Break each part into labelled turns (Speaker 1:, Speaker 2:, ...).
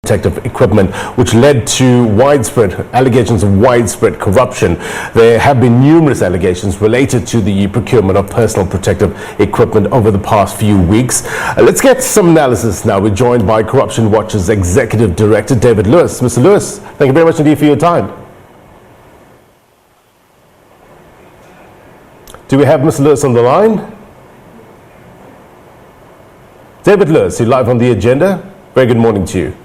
Speaker 1: protective equipment, which led to allegations of widespread corruption. There have been numerous allegations related to the procurement of personal protective equipment over the past few weeks. Let's get some analysis now. We're joined by Corruption Watch's Executive Director, David Lewis. Mr. Lewis, thank you very much indeed for your time. Do we have Mr. Lewis on the line? David Lewis, you're live on the agenda. Very good morning to you.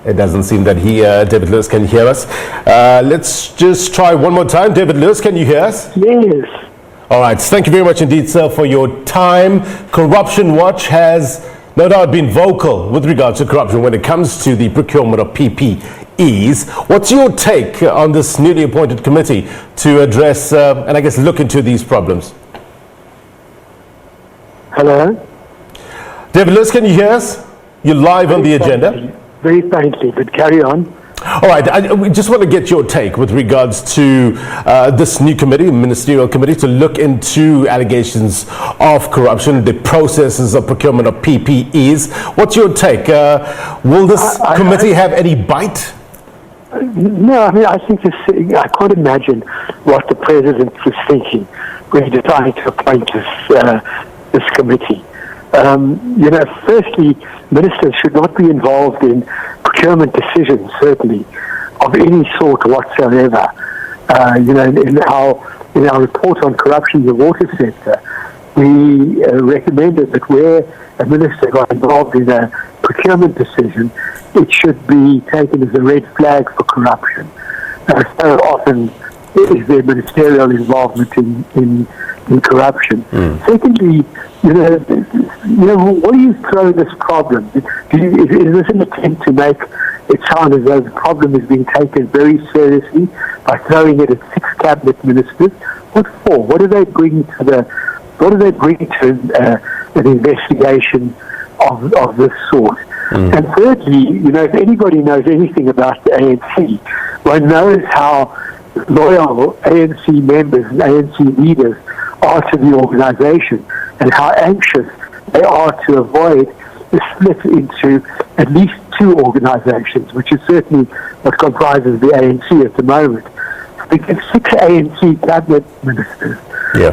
Speaker 1: It doesn't seem that David Lewis can hear us. Let's just try one more time. David Lewis, can you hear us?
Speaker 2: Yes.
Speaker 1: All right. Thank you very much indeed, sir, for your time. Corruption Watch has no doubt been vocal with regards to corruption when it comes to the procurement of PPEs. What's your take on this newly appointed committee to address and I guess look into these problems?
Speaker 2: Hello?
Speaker 1: David Lewis, can you hear us? You're live on the agenda.
Speaker 2: Very faintly, but carry on.
Speaker 1: All right, we just want to get your take with regards to this new committee, Ministerial Committee, to look into allegations of corruption, the processes of procurement of PPEs. What's your take? Will this committee have any bite?
Speaker 2: No, I mean, I think I can't imagine what the president was thinking when he decided to appoint this committee. Firstly, ministers should not be involved in procurement decisions, certainly, of any sort whatsoever. In our report on corruption in the water sector, we recommended that where a minister got involved in a procurement decision, it should be taken as a red flag for corruption. So often is there ministerial involvement in corruption. Secondly, what do you throw this problem? Is this an attempt to make it sound as though the problem is being taken very seriously by throwing it at 6 cabinet ministers? What for? What do they bring to an investigation of this sort? And thirdly, if anybody knows anything about the ANC, one knows how loyal ANC members and ANC leaders are to the organisation and how anxious they are to avoid the split into at least 2 organisations, which is certainly what comprises the ANC at the moment. Because 6 ANC cabinet ministers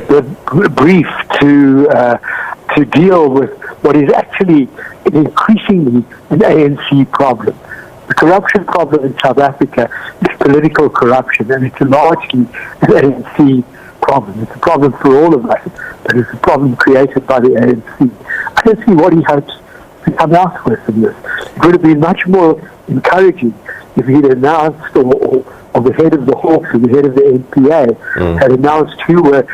Speaker 2: were briefed to deal with what is actually increasingly an ANC problem. The corruption problem in South Africa is political corruption, and it's largely an ANC problem. It's a problem for all of us, but it's a problem created by the ANC. I don't see what he hopes to come out with in this. It would have been much more encouraging if he'd announced, or the head of the Hawks and the head of the NPA had announced who it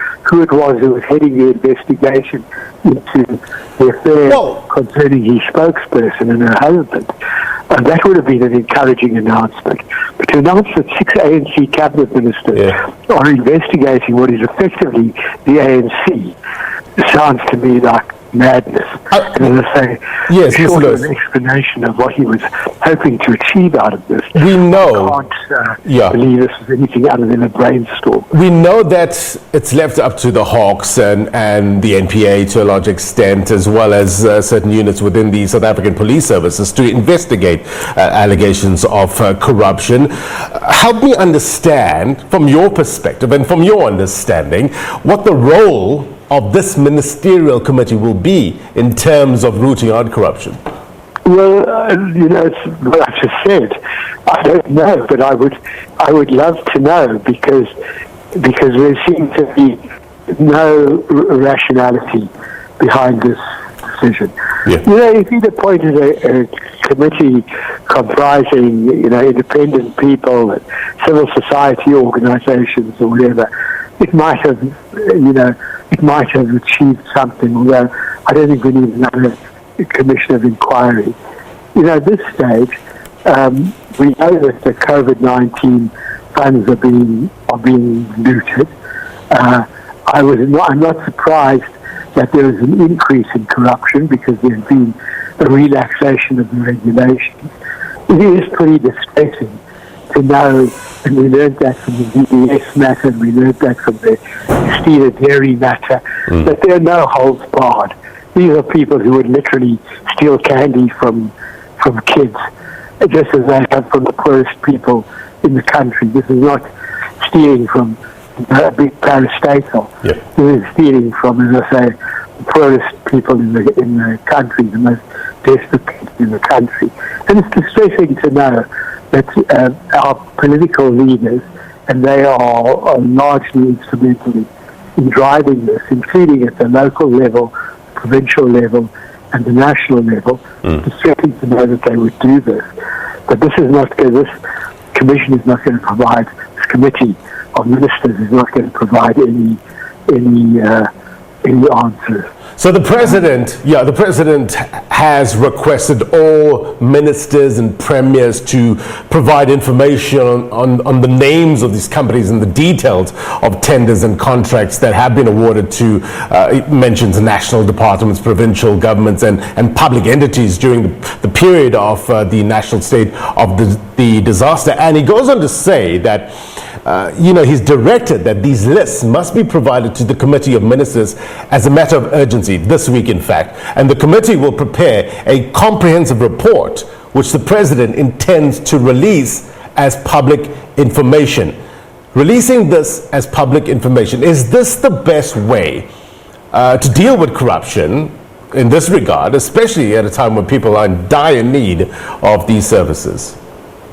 Speaker 2: was who was heading the investigation into the affair concerning his spokesperson and her husband. And that would have been an encouraging announcement. But to announce that 6 ANC cabinet ministers are investigating what is effectively the ANC sounds to me like madness. And as I say, short of an explanation of what he was hoping to achieve out of this,
Speaker 1: we know,
Speaker 2: I can't believe this is anything other than a brainstorm.
Speaker 1: We know that it's left up to the Hawks and the NPA to a large extent, as well as certain units within the South African Police Services to investigate allegations of corruption. Help me understand, from your perspective and from your understanding, what the role of this ministerial committee will be in terms of rooting out corruption?
Speaker 2: Well, it's what I just said. I don't know, but I would love to know because there seems to be no rationality behind this decision. If he'd appointed a committee comprising independent people and civil society organizations or whatever, it might have achieved something, although I don't think we need another commission of inquiry. At this stage, we know that the COVID-19 funds are being looted. I'm not surprised that there is an increase in corruption because there's been a relaxation of the regulations. It is pretty distressing to know, and we learned that from the DBS matter, and we learned that from the Steeler Dairy matter, that there are no holds barred These are people who would literally steal candy from kids, just as they have from the poorest people in the country. This is not stealing from a big parastatal.
Speaker 1: Yeah.
Speaker 2: This is stealing from, as I say, the poorest people in the country, the most desperate people in the country. And it's distressing to know that our political leaders, and they are largely instrumental in driving this, including at the local level, provincial level, and the national level. It's distressing to know that they would do this. But this commission is not going to provide, this committee of ministers is not going to provide any answers.
Speaker 1: So the president has requested all ministers and premiers to provide information on the names of these companies and the details of tenders and contracts that have been awarded to, it mentions national departments, provincial governments and public entities during the period of the national state of the disaster. And he goes on to say that he's directed that these lists must be provided to the Committee of Ministers as a matter of urgency, this week in fact. And the committee will prepare a comprehensive report which the President intends to release as public information. Releasing this as public information, is this the best way to deal with corruption in this regard, especially at a time when people are in dire need of these services?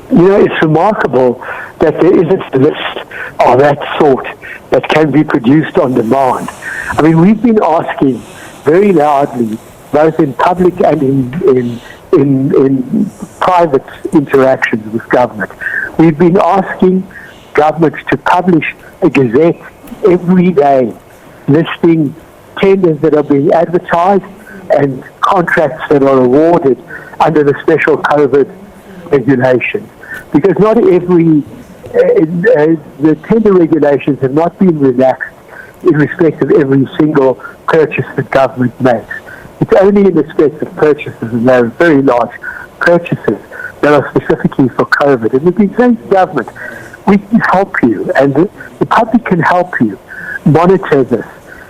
Speaker 2: It's remarkable that there isn't a list of that sort that can be produced on demand. I mean, we've been asking very loudly, both in public and in private interactions with government. We've been asking governments to publish a gazette every day listing tenders that are being advertised and contracts that are awarded under the special COVID regulations. Because not every, the tender regulations have not been relaxed in respect of every single purchase that government makes. It's only in respect of purchases, and they're very large purchases that are specifically for COVID. And we've been saying to government, we can help you, and the public can help you monitor this.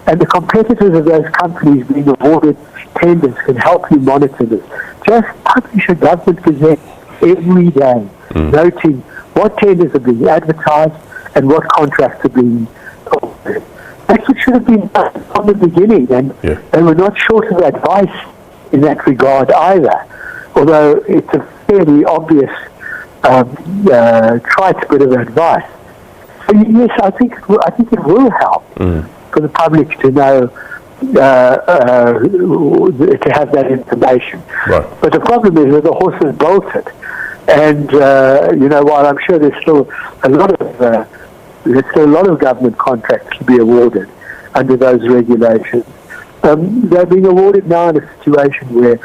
Speaker 2: And the competitors of those companies being awarded tenders can help you monitor this. Just publish a government gazette every day, noting what tenders are being advertised and what contracts are being awarded. That's what should have been done from the beginning, and they were not short of advice in that regard either. Although it's a fairly obvious trite bit of advice. So yes, I think it will help for the public to know to have that information. Right. But the problem is that the horse is bolted, and while I'm sure there's still a lot of government contracts to be awarded under those regulations, they're being awarded now in a situation where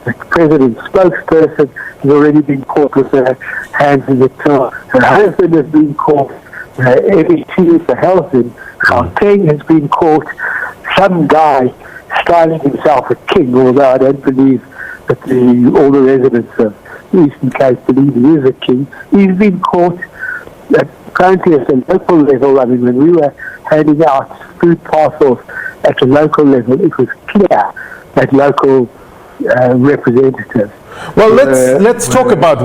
Speaker 2: the president's spokesperson has already been caught with her hands in the till. Her husband has been caught. MET for Health in Gauteng has been caught. Some guy styling himself a king, although I don't believe that all the residents of the Eastern Cape believe he is a king. He's been caught. Currently at the local level, I mean, when we were handing out food parcels at the local level, it was clear that local representatives.
Speaker 1: Well, let's talk about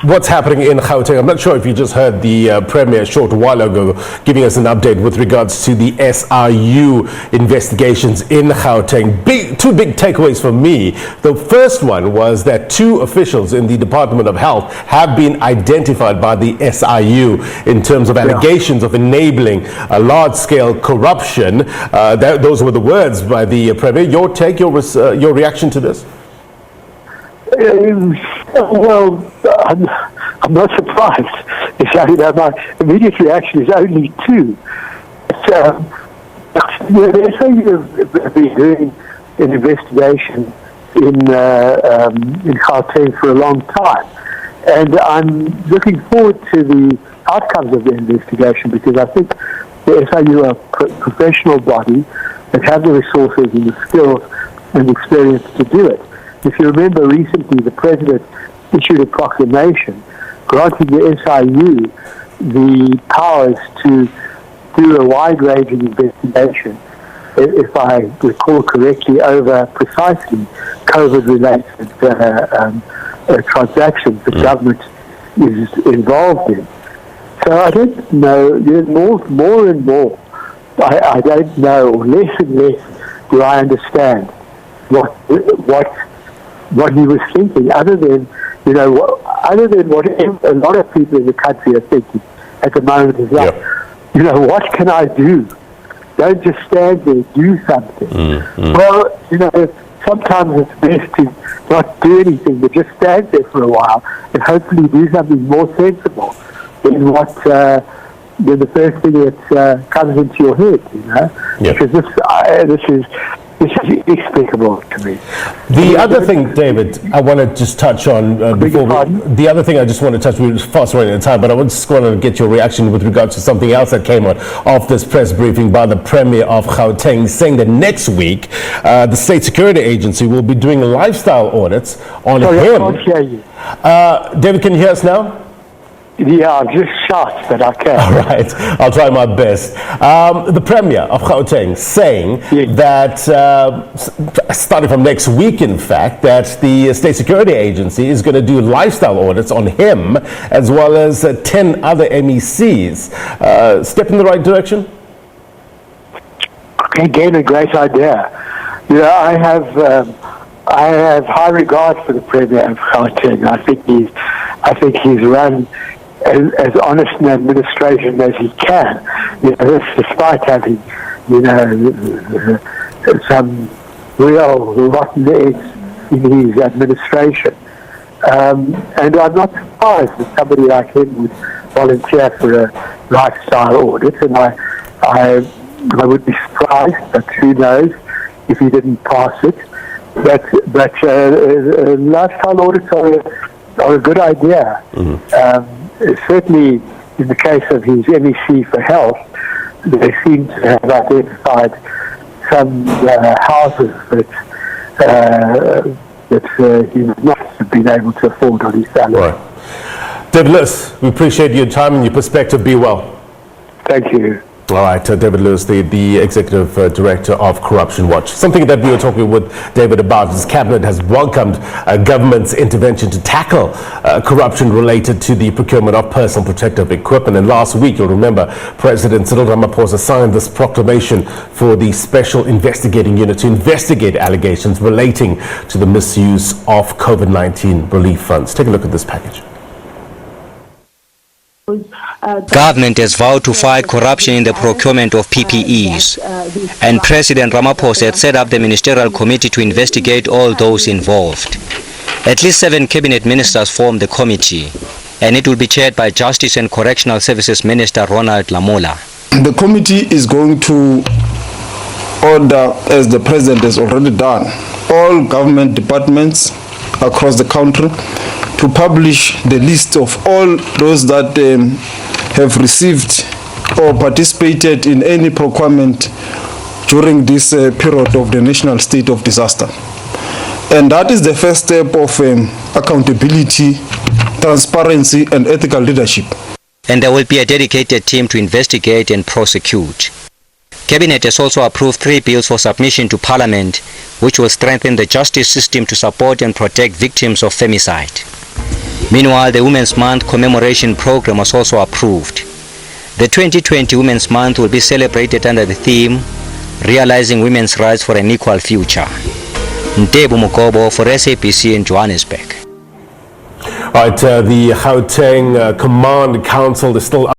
Speaker 1: what's happening in Gauteng. I'm not sure if you just heard the Premier a short while ago giving us an update with regards to the SRU investigations in Gauteng. Two big takeaways for me. The first one was that 2 officials in the Department of Health have been identified by the SRU in terms of allegations of enabling a large-scale corruption. Those were the words by the Premier. Your take, your reaction to this?
Speaker 2: Well, I'm not surprised. My immediate reaction is only 2. They say you've been doing an investigation in Gauteng for a long time, and I'm looking forward to the outcomes of the investigation, because I think the SIU are a professional body that have the resources and the skills and experience to do it. If you remember, recently the President issued a proclamation granting the SIU the powers to do a wide-ranging investigation if I recall correctly, over precisely COVID-related transactions the government is involved in. So I don't know, more and more, I don't know, or less and less do I understand what he was thinking, other than what a lot of people in the country are thinking at the moment is like, what can I do? Don't just stand there, do something. Well, sometimes it's best to not do anything, but just stand there for a while and hopefully do something more sensible than than the first thing that comes into your head, because this is inexplicable to me.
Speaker 1: The other thing, David, I want to just touch on the other thing I just want to touch, we're fast running out of time, but I just want to get your reaction with regard to something else that came out of this press briefing by the Premier of Gauteng, saying that next week the State Security Agency will be doing lifestyle audits on him.
Speaker 2: I can't hear you.
Speaker 1: David, can you hear us now?
Speaker 2: Yeah, I've just shot, but I can.
Speaker 1: All right, I'll try my best. The Premier of Gauteng saying that, starting from next week, in fact, that the State Security Agency is going to do lifestyle audits on him, as well as 10 other MECs. Step in the right direction?
Speaker 2: Again, a great idea. I have high regard for the Premier of Gauteng. I think he's run as honest an administration as he can. This despite having, some real rotten eggs in his administration. And I'm not surprised that somebody like him would volunteer for a lifestyle audit, and I would be surprised, but who knows if he didn't pass it. But lifestyle audits are a good idea. Certainly, in the case of his MEC for health, they seem to have identified some houses that he would not have been able to afford on his salary.
Speaker 1: Right. David Lewis, we appreciate your time and your perspective. Be well.
Speaker 2: Thank you.
Speaker 1: All right, David Lewis, the Executive Director of Corruption Watch. Something that we were talking with David about is Cabinet has welcomed government's intervention to tackle corruption related to the procurement of personal protective equipment. And last week, you'll remember, President Cyril Ramaphosa signed this proclamation for the Special Investigating Unit to investigate allegations relating to the misuse of COVID-19 relief funds. Take a look at this package.
Speaker 3: Government has vowed to fight corruption in the procurement of PPEs, and President Ramaphosa had set up the Ministerial Committee to investigate all those involved. At least 7 cabinet ministers form the committee, and it will be chaired by Justice and Correctional Services Minister Ronald Lamola.
Speaker 4: The committee is going to order, as the President has already done, all government departments across the country to publish the list of all those that have received or participated in any procurement during this period of the national state of disaster. And that is the first step of accountability, transparency, and ethical leadership.
Speaker 3: And there will be a dedicated team to investigate and prosecute. Cabinet has also approved 3 bills for submission to Parliament, which will strengthen the justice system to support and protect victims of femicide. Meanwhile, the Women's Month commemoration program was also approved. The 2020 Women's Month will be celebrated under the theme, Realizing Women's Rights for an Equal Future. Ntebo Mukobo for SABC in Johannesburg.
Speaker 1: All right, the Gauteng Command Council is still